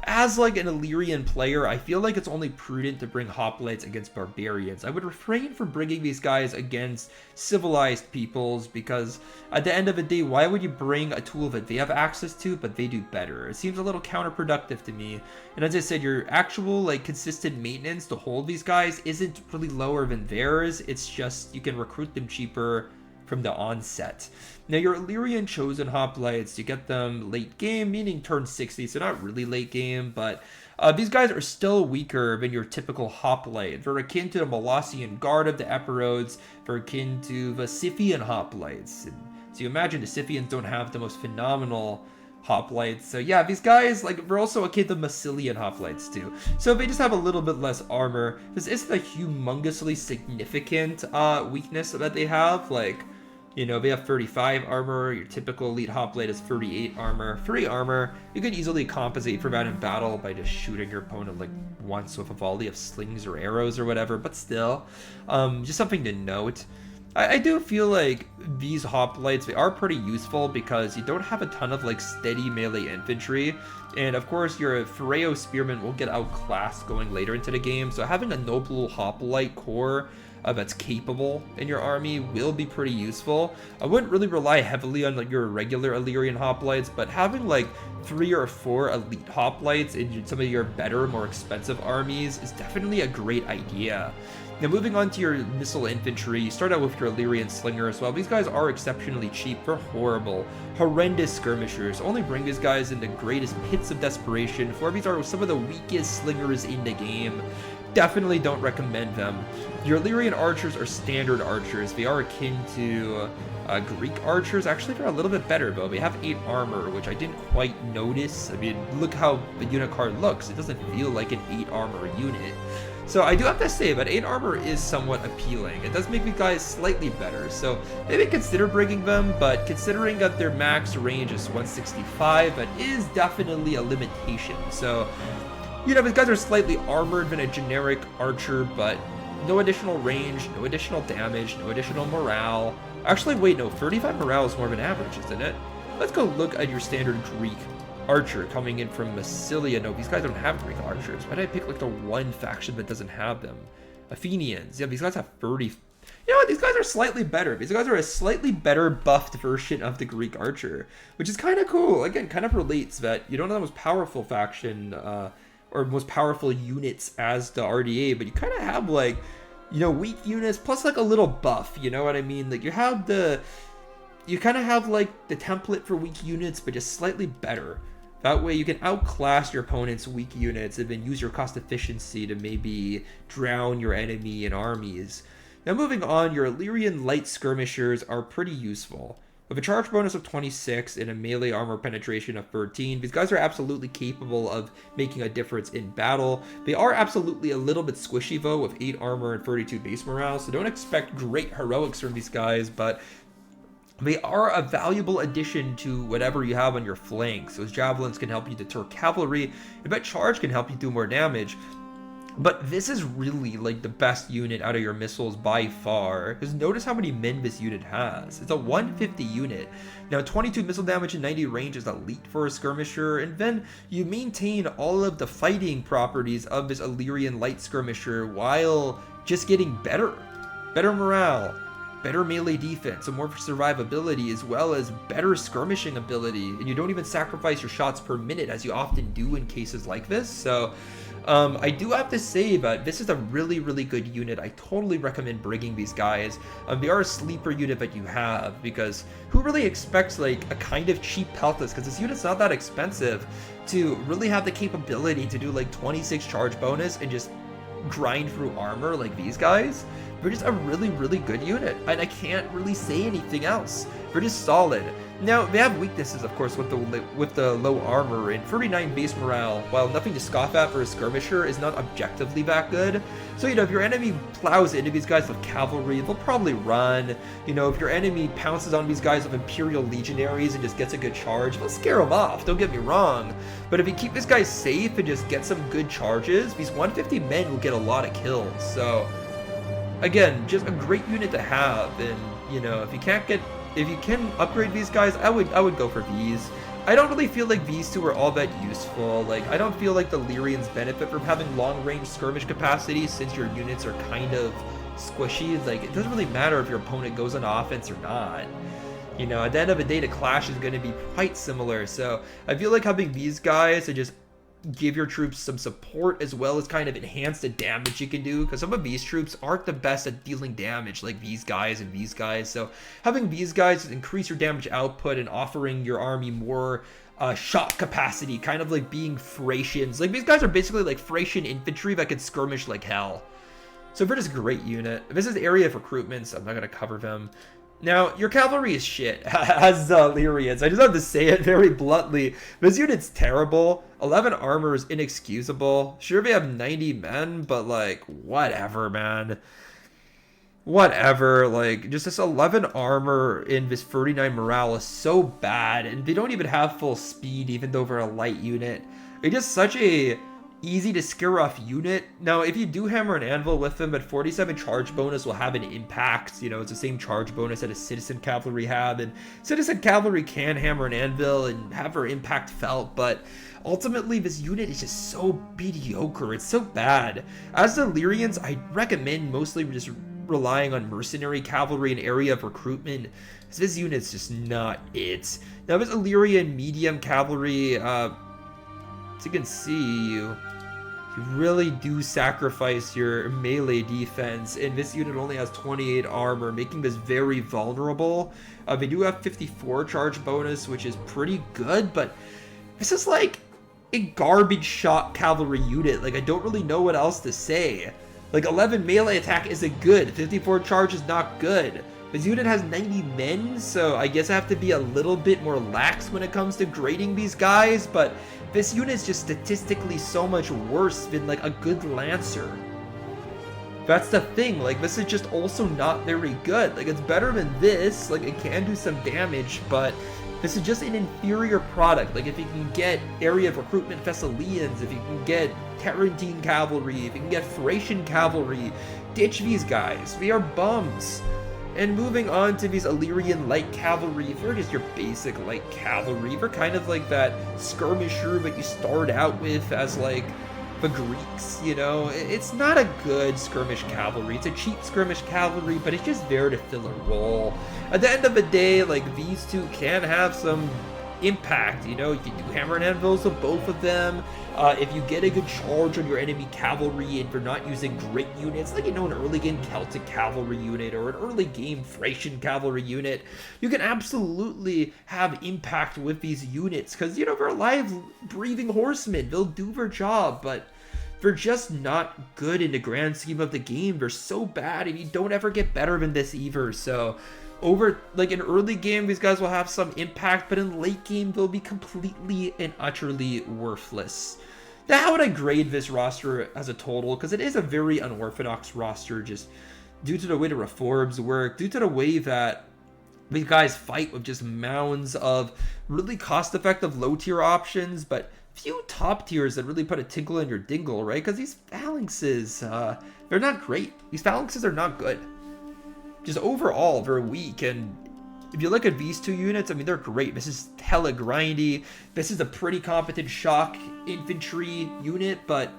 Speaker 1: as like an Illyrian player, I feel like it's only prudent to bring hoplites against barbarians. I would refrain from bringing these guys against civilized peoples, because at the end of the day, why would you bring a tool that they have access to but they do better? It seems a little counterproductive to me. And as I said, your actual like consistent maintenance to hold these guys isn't really lower than theirs. It's just you can recruit them cheaper from the onset. Now, your Illyrian chosen hoplites, you get them late game, meaning turn 60, so not really late game, but these guys are still weaker than your typical hoplite. They're akin to the Molossian Guard of the Epirotes. They're akin to the Scythian hoplites. And so you imagine the Scythians don't have the most phenomenal hoplites. So yeah, these guys, like, we're also akin to Massilian hoplites too. So they just have a little bit less armor. This isn't a humongously significant weakness that they have. Like, you know, they have 35 armor, your typical elite hoplite is 38 armor. 3 armor, you can easily compensate for that in battle by just shooting your opponent like once with a volley of slings or arrows or whatever, but still, just something to note. I do feel like these hoplites, they are pretty useful because you don't have a ton of like steady melee infantry, and of course your Ferreo spearmen will get outclassed going later into the game, so having a noble hoplite core that's capable in your army will be pretty useful. I wouldn't really rely heavily on like your regular Illyrian hoplites, but having like 3 or 4 elite hoplites in some of your better, more expensive armies is definitely a great idea. Now moving on to your missile infantry, you start out with your Illyrian slingers. Well, these guys are exceptionally cheap. They're horrible, horrendous skirmishers. Only bring these guys in the greatest pits of desperation, for these are some of the weakest slingers in the game. Definitely don't recommend them. Your Illyrian archers are standard archers. They are akin to Greek archers. Actually, they're a little bit better, though. They have 8 armor, which I didn't quite notice. I mean, look how the unit card looks. It doesn't feel like an 8 armor unit. So I do have to say that 8 armor is somewhat appealing. It does make these guys slightly better, so maybe consider bringing them, but considering that their max range is 165, that is definitely a limitation. So, you know, these guys are slightly armored than a generic archer, but no additional range, no additional damage, no additional morale. Actually, wait, no, 35 morale is more of an average, isn't it? Let's go look at your standard Greek archer coming in from Massilia. No, these guys don't have Greek archers. Why did I pick like the one faction that doesn't have them? Athenians. Yeah, these guys have 30. You know what? These guys are slightly better. These guys are a slightly better buffed version of the Greek archer, which is kind of cool. Again, kind of relates that you don't have the most powerful faction or most powerful units as the Ardiaei, but you kind of have like, you know, weak units plus like a little buff. You know what I mean? Like you have you kind of have like the template for weak units, but just slightly better. That way you can outclass your opponent's weak units and then use your cost efficiency to maybe drown your enemy in armies. Now moving on, your Illyrian light skirmishers are pretty useful. With a charge bonus of 26 and a melee armor penetration of 13, these guys are absolutely capable of making a difference in battle. They are absolutely a little bit squishy though, with 8 armor and 32 base morale, so don't expect great heroics from these guys, but they are a valuable addition to whatever you have on your flanks. Those javelins can help you deter cavalry, and that charge can help you do more damage. But this is really like the best unit out of your missiles by far, because notice how many men this unit has. It's a 150 unit. Now 22 missile damage and 90 range is elite for a skirmisher, and then you maintain all of the fighting properties of this Illyrian light skirmisher while just getting better. Better morale, better melee defense, and more survivability, as well as better skirmishing ability, and you don't even sacrifice your shots per minute as you often do in cases like this. So I do have to say that this is a really, really good unit. I totally recommend bringing these guys. They are a sleeper unit that you have, because who really expects like a kind of cheap Peltas, because this unit's not that expensive, to really have the capability to do like 26 charge bonus and just grind through armor like these guys. They're just a really, really good unit, and I can't really say anything else. They're just solid. Now, they have weaknesses, of course, with the low armor and 39 base morale. While nothing to scoff at for a skirmisher, is not objectively that good. So, you know, if your enemy plows into these guys with cavalry, they'll probably run. You know, if your enemy pounces on these guys with Imperial legionaries and just gets a good charge, they'll scare them off, don't get me wrong. But if you keep this guy safe and just get some good charges, these 150 men will get a lot of kills. So, again, just a great unit to have. And, you know, if you can upgrade these guys, I would go for these. I don't really feel like these two are all that useful. Like, I don't feel like the Illyrians benefit from having long-range skirmish capacity, since your units are kind of squishy. Like, it doesn't really matter if your opponent goes on offense or not. You know, at the end of the day, the clash is going to be quite similar. So I feel like having these guys to just give your troops some support, as well as kind of enhance the damage you can do, because some of these troops aren't the best at dealing damage like these guys and these guys. So having these guys increase your damage output and offering your army more shot capacity, kind of like being Thracians. Like, these guys are basically like Thracian infantry that can skirmish like hell. So they're just a great unit. This is the area of recruitment, so I'm not going to cover them. Now, your cavalry is shit, as Illyrians. I just have to say it very bluntly. This unit's terrible. 11 armor is inexcusable. Sure, they have 90 men, but, like, whatever, man. Whatever. Like, just this 11 armor in this 39 morale is so bad, and they don't even have full speed, even though they're a light unit. It's just such a easy to scare off unit. Now, if you do hammer an anvil with them, at 47 charge bonus will have an impact. You know, it's the same charge bonus that a citizen cavalry have, and citizen cavalry can hammer an anvil and have her impact felt, but ultimately this unit is just so mediocre. It's so bad. As the Illyrians, I recommend mostly just relying on mercenary cavalry and area of recruitment. This unit's just not it. Now, this Illyrian medium cavalry, as you can see, you really do sacrifice your melee defense, and this unit only has 28 armor, making this very vulnerable. They do have 54 charge bonus, which is pretty good, but this is like a garbage shot cavalry unit. Like, I don't really know what else to say. Like, 11 melee attack isn't good, 54 charge is not good. This unit has 90 men, so I guess I have to be a little bit more lax when it comes to grading these guys, but this unit is just statistically so much worse than, like, a good Lancer. That's the thing, like, this is just also not very good. Like, it's better than this, like, it can do some damage, but this is just an inferior product. Like, if you can get area of recruitment Thessalians, if you can get Tarentine cavalry, if you can get Thracian cavalry, ditch these guys. They are bums. And moving on to these Illyrian light cavalry, they're just your basic light cavalry. They're kind of like that skirmisher that you start out with as like the Greeks, you know? It's not a good skirmish cavalry. It's a cheap skirmish cavalry, but it's just there to fill a role. At the end of the day, like, these two can have some impact, you know? You can do hammer and anvils with both of them. If you get a good charge on your enemy cavalry and you're not using great units, like, you know, an early game Celtic cavalry unit or an early game Thracian cavalry unit, you can absolutely have impact with these units because, you know, they're alive, breathing horsemen. They'll do their job, but they're just not good in the grand scheme of the game. They're so bad, and you don't ever get better than this either. So over, like, in early game, these guys will have some impact, but in late game, they'll be completely and utterly worthless. Now, how would I grade this roster as a total? Because it is a very unorthodox roster, just due to the way the reforms work, due to the way that these guys fight with just mounds of really cost-effective low-tier options, but few top tiers that really put a tinkle in your dingle, right? Because these phalanxes, they're not great. These phalanxes are not good. Just overall, they're weak, and if you look at these two units, I mean, they're great. This is hella grindy. This is a pretty competent shock infantry unit, but,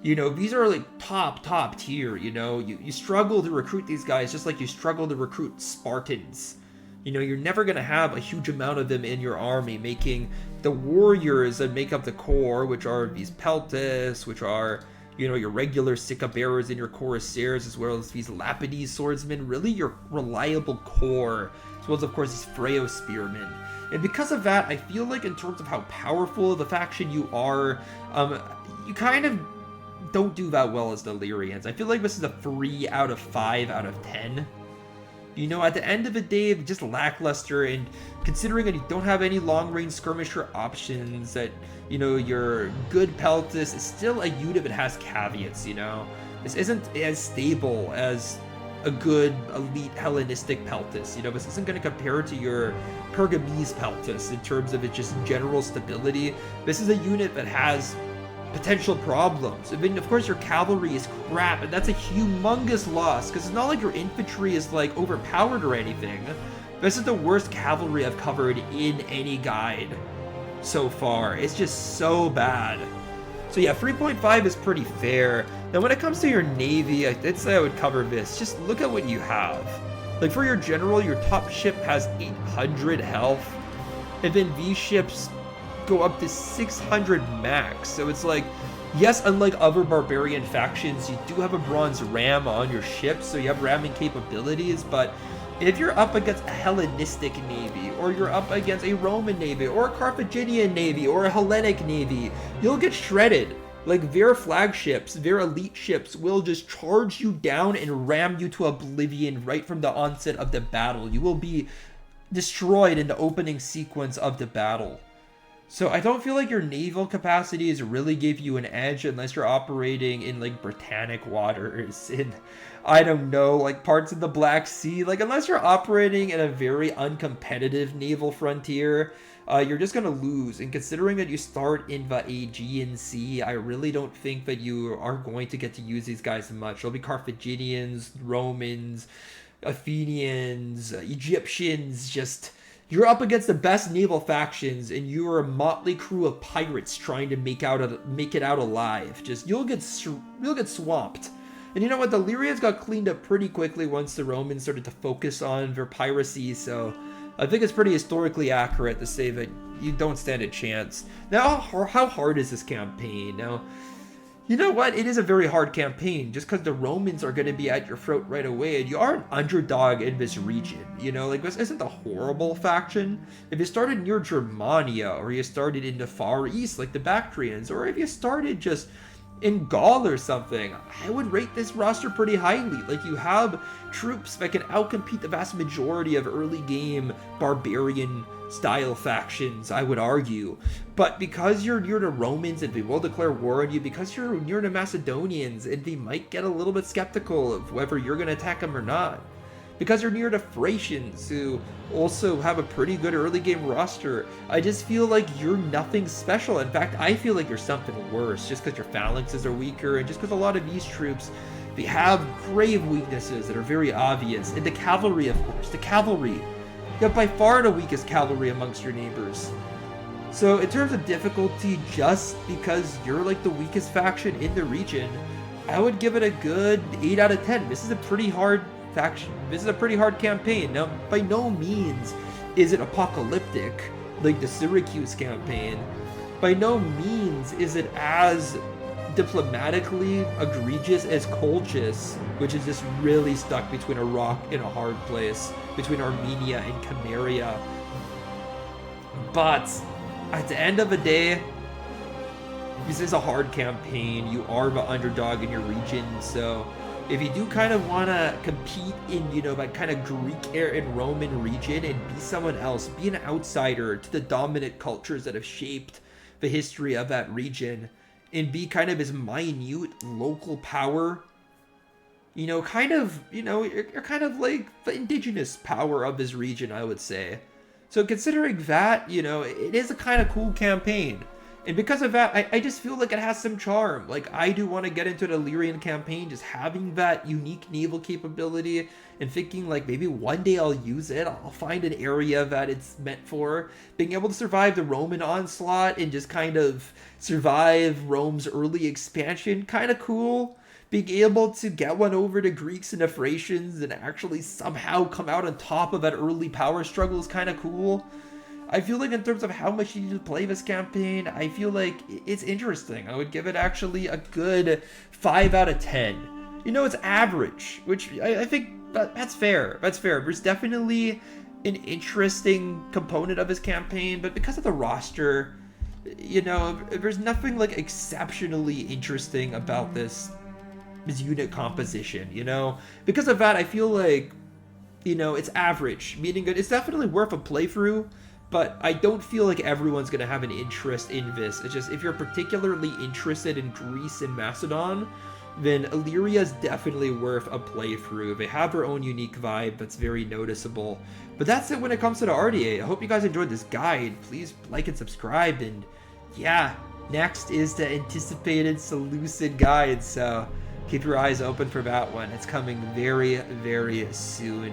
Speaker 1: you know, these are like top tier, you know? You struggle to recruit these guys just like you struggle to recruit Spartans. You know, you're never going to have a huge amount of them in your army, making the warriors that make up the core, which are these peltas, which are, you know, your regular Sika bearers and your cuirassiers, as well as these Lapidese swordsmen, really your reliable core, as well as, of course, these Freo spearmen. And because of that, I feel like in terms of how powerful the faction you are, you kind of don't do that well as the Illyrians. I feel like this is a 3 out of 5 out of 10. You know, at the end of the day, just lackluster, and considering that you don't have any long-range skirmisher options, that, you know, your good Peltis is still a unit that has caveats, you know? This isn't as stable as a good elite Hellenistic Peltis, you know? This isn't going to compare to your Pergamese Peltis in terms of its just general stability. This is a unit that has potential problems. I mean, of course, your cavalry is crap, and that's a humongous loss, because it's not like your infantry is, like, overpowered or anything. This is the worst cavalry I've covered in any guide so far. It's just so bad. So yeah, 3.5 is pretty fair. Now, when it comes to your navy, I'd say I would cover this. Just look at what you have. Like, for your general, your top ship has 800 health, and then these ships go up to 600 max. So it's like, yes, unlike other barbarian factions, you do have a bronze ram on your ship, so you have ramming capabilities, but if you're up against a Hellenistic navy, or you're up against a Roman navy, or a Carthaginian navy, or a Hellenic navy, you'll get shredded. Like, their flagships, their elite ships will just charge you down and ram you to oblivion right from the onset of the battle. You will be destroyed in the opening sequence of the battle. So I don't feel like your naval capacities really give you an edge unless you're operating in like Britannic waters, in, I don't know, like parts of the Black Sea. Like unless you're operating in a very uncompetitive naval frontier, you're just gonna lose. And considering that you start in the Aegean Sea, I really don't think that you are going to get to use these guys much. There'll be Carthaginians, Romans, Athenians, Egyptians, just you're up against the best naval factions, and you are a motley crew of pirates trying to make it out alive. Just you'll get swamped. And you know what? The Illyrians got cleaned up pretty quickly once the Romans started to focus on their piracy. So I think it's pretty historically accurate to say that you don't stand a chance. Now, how hard is this campaign? Now, you know what? It is a very hard campaign just because the Romans are going to be at your throat right away, and you are an underdog in this region. You know, like this isn't a horrible faction. If you started near Germania, or you started in the Far East like the Bactrians, or if you started just in Gaul or something, I would rate this roster pretty highly. Like you have troops that can outcompete the vast majority of early game barbarian style factions, I would argue. But because you're near the Romans and they will declare war on you, because you're near the Macedonians and they might get a little bit skeptical of whether you're going to attack them or not, because you're near the Thracians who also have a pretty good early game roster, I just feel like you're nothing special. In fact, I feel like you're something worse just because your phalanxes are weaker and just because a lot of these troops, they have grave weaknesses that are very obvious. And the cavalry, of course, the cavalry. You have by far the weakest cavalry amongst your neighbors. So in terms of difficulty, just because you're like the weakest faction in the region, I would give it a good 8 out of 10. This is a pretty hard faction. This is a pretty hard campaign. Now, by no means is it apocalyptic like the Syracuse campaign. By no means is it as diplomatically egregious as Colchis, which is just really stuck between a rock and a hard place, between Armenia and Camarria. But at the end of the day, this is a hard campaign. You are the underdog in your region, so if you do kind of want to compete in, you know, that kind of Greek and Roman region and be someone else, be an outsider to the dominant cultures that have shaped the history of that region, and be kind of this minute local power, you know, kind of, you know, you're kind of like the indigenous power of this region, I would say. So considering that, you know, it is a kind of cool campaign. And because of that, I just feel like it has some charm. Like, I do want to get into the Illyrian campaign, just having that unique naval capability and thinking, like, maybe one day I'll use it. I'll find an area that it's meant for. Being able to survive the Roman onslaught and just kind of survive Rome's early expansion, kind of cool. Being able to get one over the Greeks and the Thracians and actually somehow come out on top of that early power struggle is kind of cool. I feel like in terms of how much you need to play this campaign, I feel like it's interesting. I would give it actually a good 5 out of 10. You know, it's average, which I think that's fair. That's fair. There's definitely an interesting component of this campaign, but because of the roster, you know, there's nothing like exceptionally interesting about this unit composition, you know? Because of that, I feel like, you know, it's average, meaning that it's definitely worth a playthrough, but I don't feel like everyone's going to have an interest in this. It's just, if you're particularly interested in Greece and Macedon, then Illyria is definitely worth a playthrough. They have their own unique vibe that's very noticeable. But that's it when it comes to the Ardiaei. I hope you guys enjoyed this guide. Please like and subscribe, and yeah, next is the anticipated Seleucid guide, so keep your eyes open for that one. It's coming very, very soon.